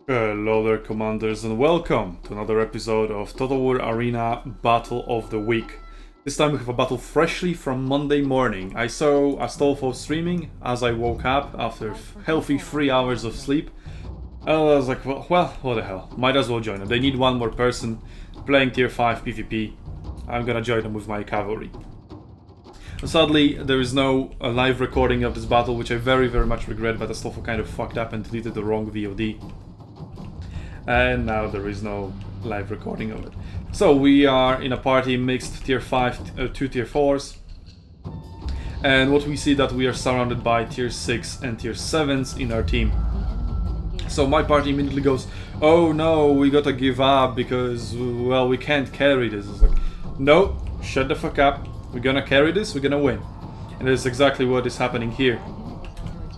Hello there, commanders, and welcome to another episode of Total War Arena Battle of the Week. This time we have a battle freshly from Monday morning. I saw Astolfo streaming as I woke up after healthy 3 hours of sleep. And I was like, well, what the hell, might as well join them. They need one more person playing tier 5 PvP. I'm gonna join them with my cavalry. Sadly, there is no live recording of this battle, which I very much regret, but Astolfo kind of fucked up and deleted the wrong VOD. And now there is no live recording of it. So we are in a party mixed tier 5, 2 tier 4s. And what we see that we are surrounded by tier 6 and tier 7s in our team. So my party immediately goes, oh no, we gotta give up because, well, we can't carry this. It's like, no, shut the fuck up. We're gonna carry this, we're gonna win. And that's exactly what is happening here.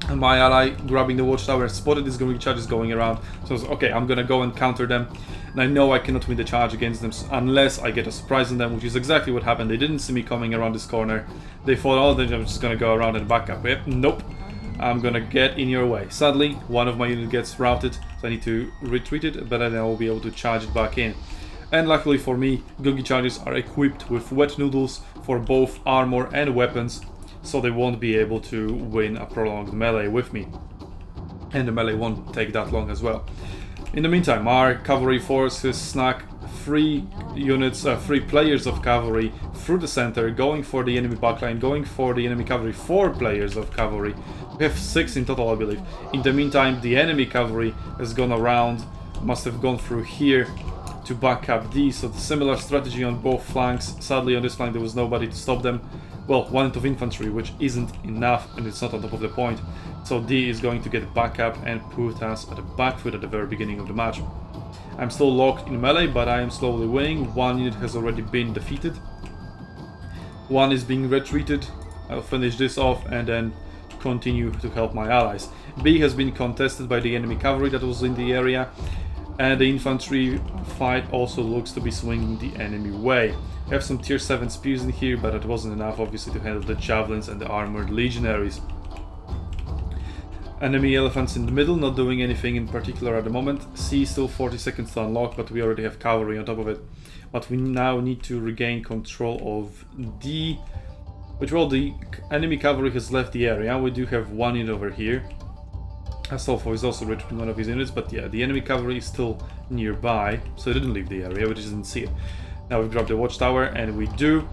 And my ally grabbing the watchtower spotted these Greek charges going around. So I was okay, I'm gonna go and counter them. And I know I cannot win the charge against them unless I get a surprise on them, which is exactly what happened. They didn't see me coming around this corner. They thought, oh, then I'm just gonna go around and back up. Yep, nope. I'm gonna get in your way. Sadly, one of my units gets routed, so I need to retreat it, but then I will be able to charge it back in. And luckily for me, Gungi charges are equipped with wet noodles for both armor and weapons, so they won't be able to win a prolonged melee with me. And the melee won't take that long as well. In the meantime, our cavalry force has snuck 3 players of cavalry through the center, going for the enemy backline, going for the enemy cavalry, 4 players of cavalry. We have 6 in total, I believe. In the meantime, the enemy cavalry has gone around, must have gone through here to back up these. So the similar strategy on both flanks. Sadly, on this flank there was nobody to stop them. Well, 1 of infantry, which isn't enough, and it's not on top of the point. So D is going to get back up and put us at the back foot at the very beginning of the match. I'm still locked in melee, but I am slowly winning. 1 unit has already been defeated. 1 is being retreated. I'll finish this off and then continue to help my allies. B has been contested by the enemy cavalry that was in the area. And the infantry fight also looks to be swinging the enemy way. We have some tier 7 spears in here, but it wasn't enough obviously to handle the javelins and the armored legionaries. Enemy elephants in the middle, not doing anything in particular at the moment. C still 40 seconds to unlock, but we already have cavalry on top of it. But we now need to regain control of D, which, well, the enemy cavalry has left the area. We do have 1 unit over here. Astolfo is also retreating 1 of his units, but yeah, the enemy cavalry is still nearby, so they didn't leave the area, we just didn't see it. Now we've dropped the watchtower, and we do.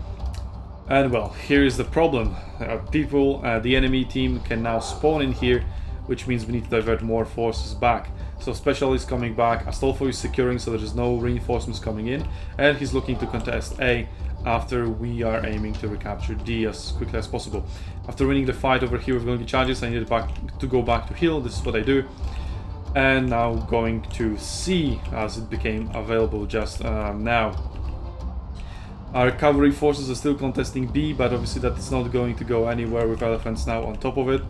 And well, here is the problem. The enemy team can now spawn in here, which means we need to divert more forces back. So Special is coming back, Astolfo is securing, so there's no reinforcements coming in, and he's looking to contest A after we are aiming to recapture D as quickly as possible. After winning the fight over here with Gungi charges, I needed to go back to heal. This is what I do. And now going to C as it became available just now. Our cavalry forces are still contesting B, but obviously that is not going to go anywhere with elephants now on top of it.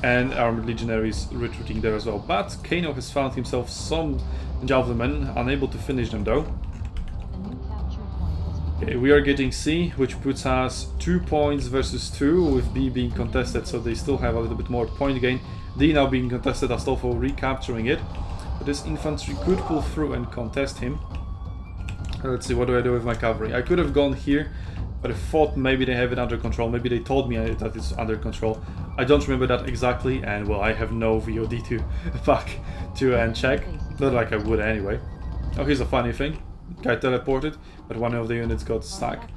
And armored legionaries retreating there as well. But Kano has found himself some javelin, unable to finish them though. Okay, we are getting C, which puts us 2 points versus 2, with B being contested, so they still have a little bit more point gain. D now being contested, Astolfo recapturing it. But this infantry could pull through and contest him. Let's see, what do I do with my cavalry? I could have gone here, but I thought maybe they have it under control. Maybe they told me that it's under control. I don't remember that exactly, and well, I have no VOD to back to and check. Not like I would anyway. Oh, here's a funny thing. Guy teleported, but 1 of the units got stuck.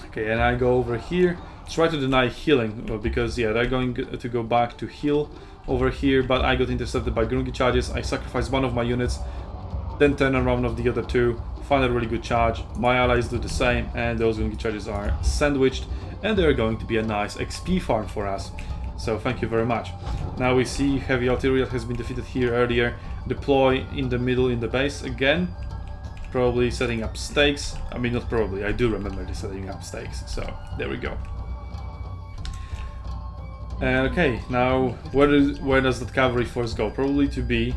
Okay, and I go over here, try to deny healing, because yeah, they're going to go back to heal over here, but I got intercepted by Grungi charges. I sacrificed 1 of my units, then turn around of the other 2, find a really good charge. My allies do the same, and those Grungi charges are sandwiched, and they're going to be a nice XP farm for us. So thank you very much. Now we see heavy artillery that has been defeated here earlier deploy in the middle in the base again. Probably setting up stakes. I mean, not probably, I do remember the setting up stakes, so there we go. Okay, now where does that cavalry force go? Probably to B.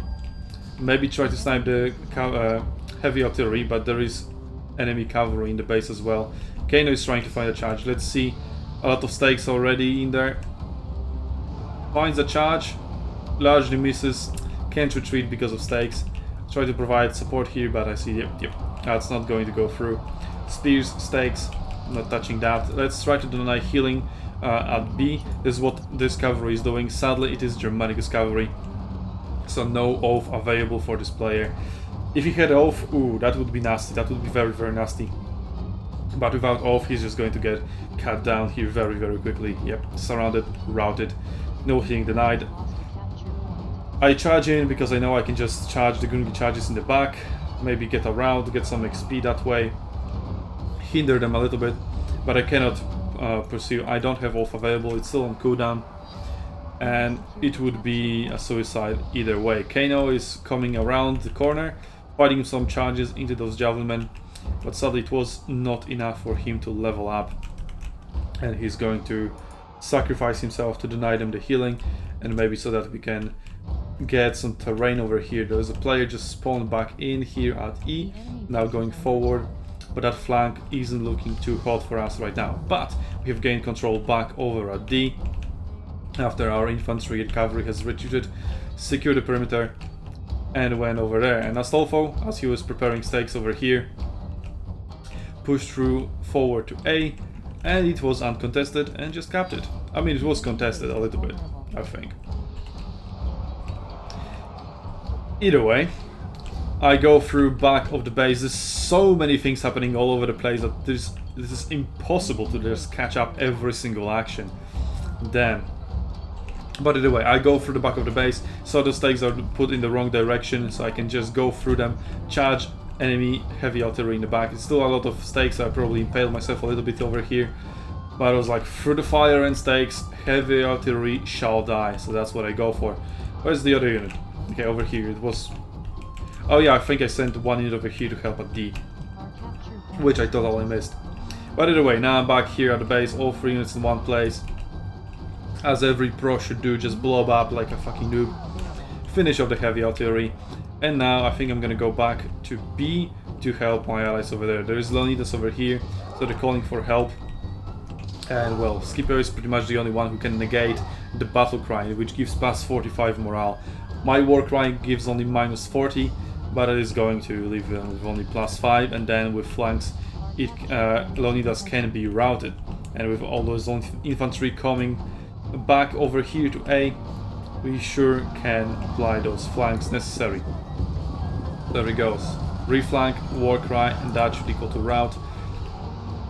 Maybe try to snipe the heavy artillery, but there is enemy cavalry in the base as well. Kano is trying to find a charge. Let's see. A lot of stakes already in there. Finds a charge. Largely misses. Can't retreat because of stakes. Try to provide support here, but I see, yep, that's not going to go through. Spears, stakes, not touching that. Let's try to deny healing at B. This is what this cavalry is doing. Sadly, it is Germanicus cavalry, so no oath available for this player. If he had oath, ooh, that would be nasty. That would be very, very nasty. But without oath, he's just going to get cut down here very, very quickly. Yep, surrounded, routed, no healing denied. I charge in because I know I can just charge the Gungi charges in the back, maybe get around, get some XP that way, hinder them a little bit, but I cannot pursue. I don't have oath available, it's still on cooldown, and it would be a suicide either way. Kano is coming around the corner, fighting some charges into those javelin men, but sadly it was not enough for him to level up, and he's going to sacrifice himself to deny them the healing, and maybe so that we can get some terrain over here. There's a player just spawned back in here at E, now going forward, but that flank isn't looking too hot for us right now. But we have gained control back over at D after our infantry and cavalry has retreated, secured the perimeter, and went over there. And Astolfo, as he was preparing stakes over here, pushed through forward to A, and it was uncontested and just capped it. I mean, it was contested a little bit, I think. Either way, I go through back of the base. There's so many things happening all over the place that this is impossible to just catch up every single action. Damn. But either way, I go through the back of the base, so the stakes are put in the wrong direction, so I can just go through them, charge enemy heavy artillery in the back. It's still a lot of stakes, I probably impaled myself a little bit over here. But I was like, through the fire and stakes, heavy artillery shall die, so that's what I go for. Where's the other unit? Okay, over here it was... Oh yeah, I think I sent one unit over here to help at D, which I totally missed. But either way, now I'm back here at the base, all 3 units in one place. As every pro should do, just blow up like a fucking noob. Finish off the heavy artillery. And now I think I'm gonna go back to B to help my allies over there. There is Leonidas over here, so they're calling for help. And well, Skipper is pretty much the only one who can negate the battle cry, which gives plus 45 morale. My war cry gives only minus 40, but it is going to leave with only plus 5, and then with flanks, Leonidas can be routed. And with all those infantry coming back over here to A, we sure can apply those flanks necessary. There he goes. Reflank, war cry, and that should equal to rout.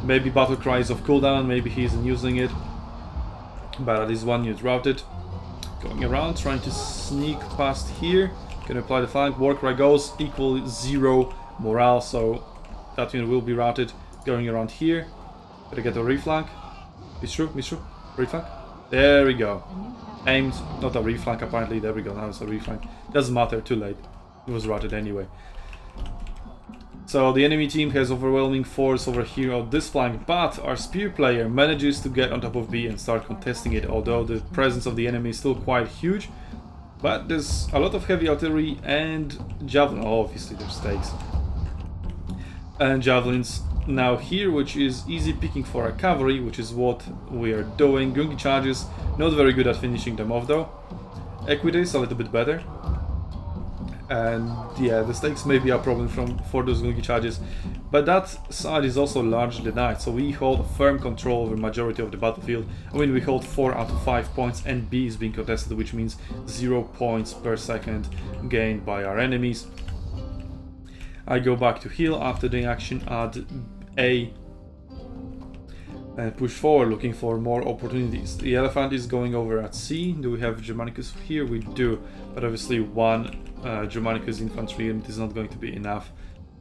Maybe battle cry is off cooldown, maybe he isn't using it, but at least one unit routed. Going around, trying to sneak past here. Gonna apply the flank. War cry goes, equal 0 morale, so that unit will be routed. Going around here. Gotta get a reflank. It's true, reflank. There we go. Aimed, not a reflank apparently. There we go, now it's a reflank. Doesn't matter, too late. It was routed anyway. So the enemy team has overwhelming force over here on this flank, but our spear player manages to get on top of B and start contesting it, although the presence of the enemy is still quite huge. But there's a lot of heavy artillery and javelin. Oh, obviously there's stakes. And javelins now here, which is easy picking for our cavalry, which is what we are doing. Gungi charges, not very good at finishing them off though. Equidace a little bit better. And yeah, the stakes may be a problem for those Gungi charges, but that side is also largely denied, so we hold firm control over the majority of the battlefield. I mean, we hold 4 out of 5 points, and B is being contested, which means 0 points per second gained by our enemies. I go back to heal after the action at A and push forward, looking for more opportunities. The elephant is going over at C. Do we have Germanicus here? We do, but obviously one Germanicus infantry unit is not going to be enough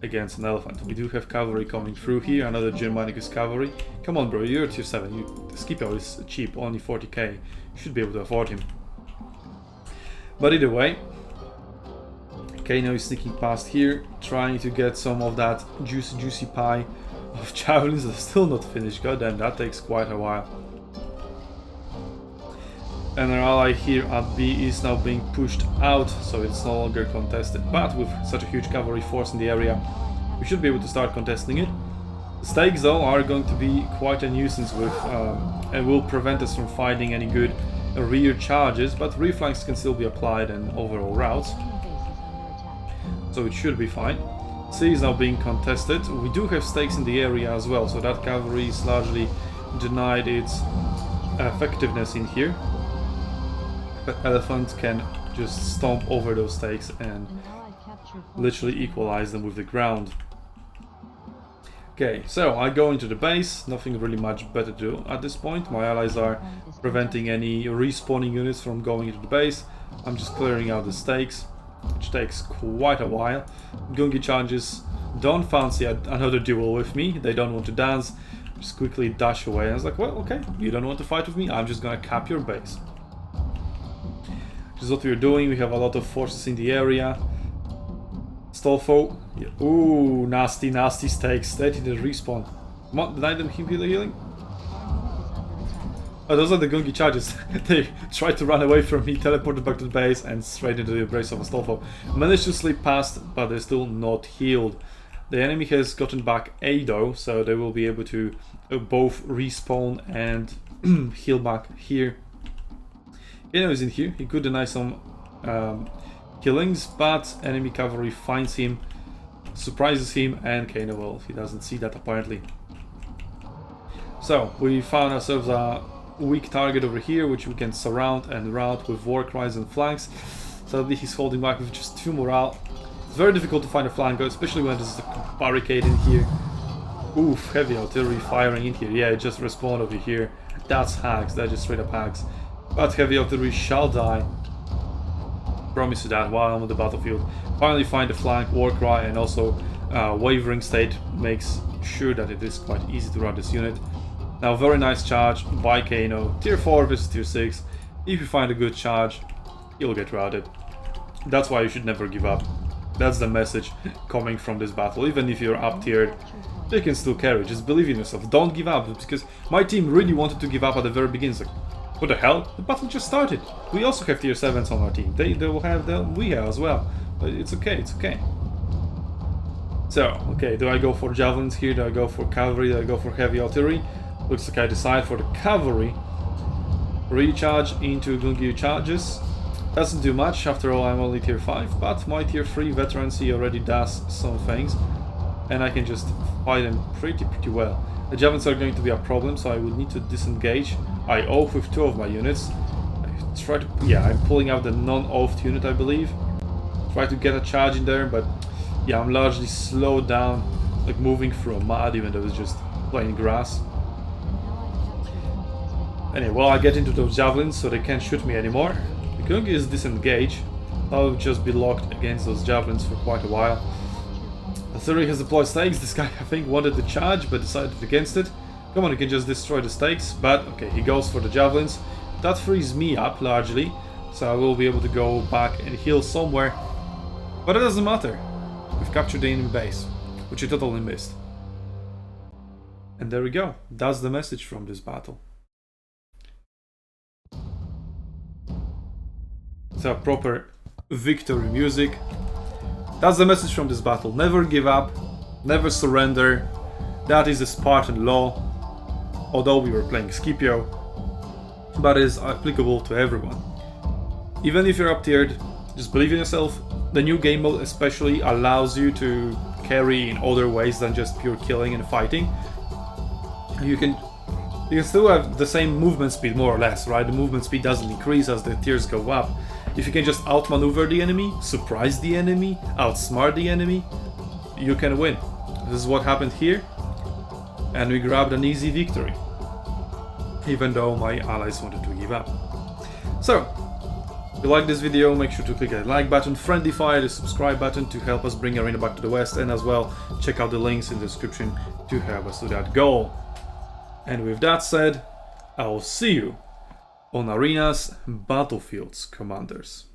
against an elephant. We do have cavalry coming through here, another Germanicus cavalry. Come on bro, you're tier 7, Scipio is cheap, only 40k. You should be able to afford him. But either way, Kano is sneaking past here, trying to get some of that juicy pie of javelins that are still not finished. Goddamn, that takes quite a while. And our ally here at B is now being pushed out, so it's no longer contested. But with such a huge cavalry force in the area, we should be able to start contesting it. The stakes though are going to be quite a nuisance with, and will prevent us from finding any good rear charges, but reflanks can still be applied and overall routes. so it should be fine. C is now being contested. We do have stakes in the area as well, so that cavalry is largely denied its effectiveness in here. But elephant can just stomp over those stakes and literally equalize them with the ground. Okay, so I go into the base, nothing really much better to do at this point. My allies are preventing any respawning units from going into the base. I'm just clearing out the stakes, which takes quite a while. Gungi charges don't fancy another duel with me, they don't want to dance, just quickly dash away. I was like, well, okay, you don't want to fight with me, I'm just gonna cap your base. Which is what we're doing. We have a lot of forces in the area. Stolfo, yeah. Ooh, nasty, nasty stakes. Straight in the respawn. Come on, deny them healing. Oh, those are the Gungi charges. They tried to run away from me, teleported back to the base, and straight into the embrace of a Stolfo. Managed to slip past, but they're still not healed. The enemy has gotten back A though, so they will be able to both respawn and heal back here. Kano is in here. He could deny some killings, but enemy cavalry finds him, surprises him, and Kano, well, he doesn't see that apparently. So we found ourselves a weak target over here, which we can surround and rout with war cries and flanks. Sadly, he's holding back with just 2 morale. It's very difficult to find a flank, especially when there's a barricade in here. Oof, heavy artillery firing in here. Yeah, it just respawned over here. That's hacks, that's just straight up hacks. But heavy artillery shall die. Promise you that while I'm on the battlefield. Finally find a flank, war cry, and also wavering state makes sure that it is quite easy to run this unit. Now, very nice charge by Kano. Tier 4 versus tier 6. If you find a good charge, you'll get routed. That's why you should never give up. That's the message coming from this battle. Even if you're up tiered, you can still carry. Just believe in yourself. Don't give up. Because my team really wanted to give up at the very beginning. It's like, what the hell? The battle just started. We also have tier 7s on our team. They will have them. We have as well. But it's okay. It's okay. So, okay. Do I go for javelins here? Do I go for cavalry? Do I go for heavy artillery? Looks like I decide for the cavalry. Recharge into Gungi charges. Doesn't do much. After all, I'm only tier 5. But my tier 3 veterancy already does some things. And I can just fight them pretty well. The javelins are going to be a problem, so I would need to disengage. I oath with 2 of my units. I try to, yeah, I'm pulling out the non-oathed unit, I believe. Try to get a charge in there, but yeah, I'm largely slowed down, like moving through a mud, even though it's just plain grass. Anyway, well, I get into those javelins, so they can't shoot me anymore. The Gungi is disengaged. I'll just be locked against those javelins for quite a while. Artillery has deployed stakes. This guy, I think, wanted the charge, but decided against it. Come on, you can just destroy the stakes. But, okay, he goes for the javelins. That frees me up, largely. So I will be able to go back and heal somewhere. But it doesn't matter. We've captured the enemy base, which I totally missed. And there we go. That's the message from this battle. So, proper victory music. That's the message from this battle. Never give up, never surrender. That is the Spartan law. Although we were playing Scipio, but it is applicable to everyone. Even if you're up tiered, just believe in yourself. The new game mode especially allows you to carry in other ways than just pure killing and fighting. You can still have the same movement speed, more or less, right? The movement speed doesn't increase as the tiers go up. If you can just outmaneuver the enemy, surprise the enemy, outsmart the enemy, you can win. This is what happened here, and we grabbed an easy victory, even though my allies wanted to give up. So, if you like this video, make sure to click that like button, friendly fire the subscribe button to help us bring Arena back to the West, and as well, check out the links in the description to help us to that goal. And with that said, I will see you on Arena's battlefields, Commanders.